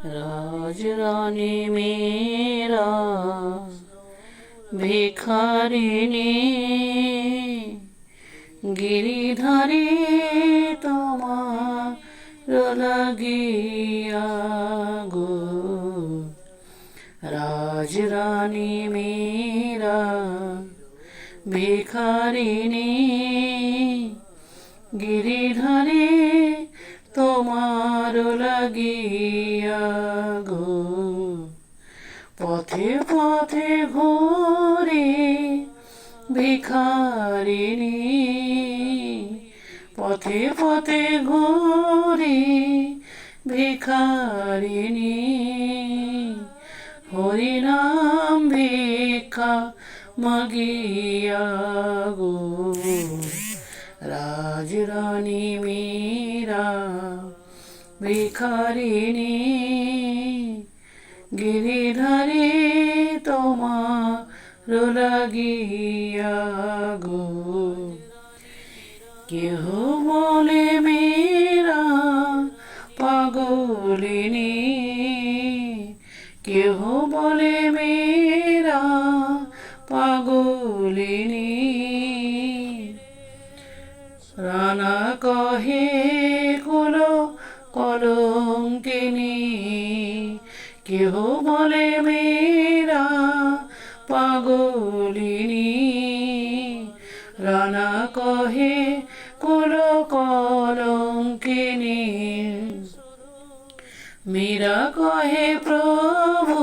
রাজরানী মেরা ভিখারিণী গিরিধারী তোমার লাগিয়া গো। রাজরানী মেরা ভিখারিণী গিরিধারী তোমার লাগিয়া গো। পথে পথে ঘুরে ভিখারিণী, পথে পথে ঘুরে ভিখারিণী, হরিনাম ভিক্ষা মাগিয়া গো। রাজরানী মেরা ভিখারিণী গিরিধারী তোমার লাগিয়া গো। কেহ বলে মেরা পাগলিনী, কেহ বলে মেরা পাগলিনী, রানা কহে কুলো কলঙ্কিনী, কেহ বলে মেরা পাগলিনী, রানা কহে কুলো কলঙ্কিনী, মীরা কহে প্রভু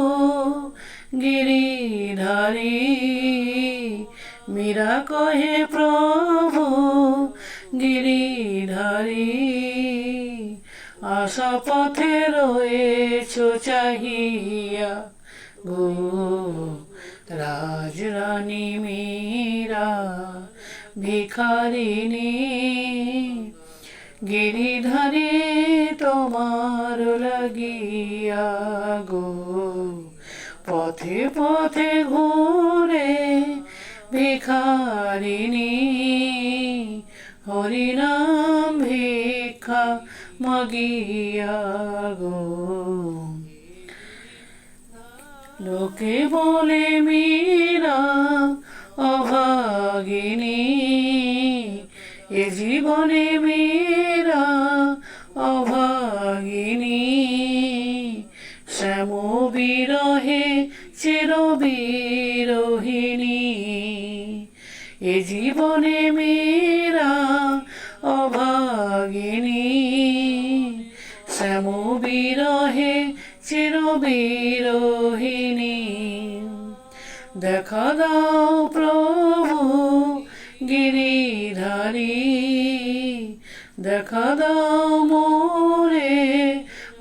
গিরিধারী, মীরা কহে প্রভু গিরিধারী, আশা পথে রয়েছ চাহিয়া গো। রাজরানী মেরা ভিখারিণী গিরিধারী তোমার লাগিয়া গো। পথে পথে ঘুরে ভিখারিণী, হরিনাম ভিক্ষা মাগিয়া গো। লোকে বলে মীরা অভাগিনী, এ জীবনে মীরা অভাগিনী, শ্যাম বিরহে চির বিরহিণী, এ জীবনে মীরা অভাগিনী, শ্যাম বিরহে চির বিরহিণী, দেখা দাও প্রভু গিরিধারী, দেখা দাও মোরে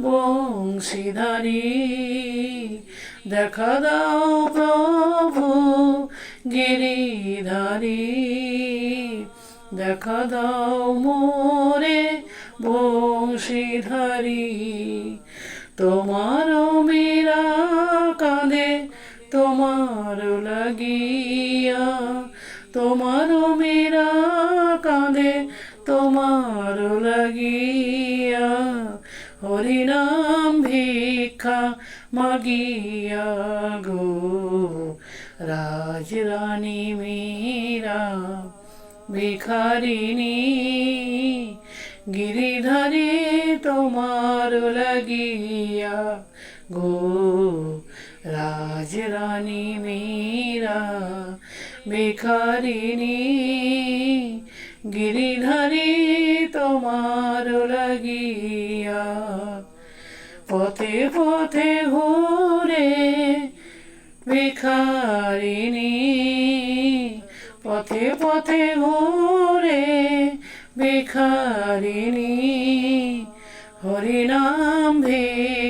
বংশীধারী, দেখা দাও প্রভু গিরিধারী, দেখা দাও মোরে বংশীধারী। তোমার মীরা কাঁদে তোমার লাগিয়া, তোমার মীরা কাঁদে তোমার লাগিয়া, হরিনাম ভিক্ষা মাগিয়া গো। রাজরানী মেরা ভিখারিণী গিরিধারী তোমার লাগিয়া গো। রাজরানী মেরা ভিখারিণী গিরিধারী তোমার লাগিয়া। পথে পথে ঘুরে ভিখারিণী, পথে পথে ঘুরে ভিখারিণী, হরিনাম ভিক্ষা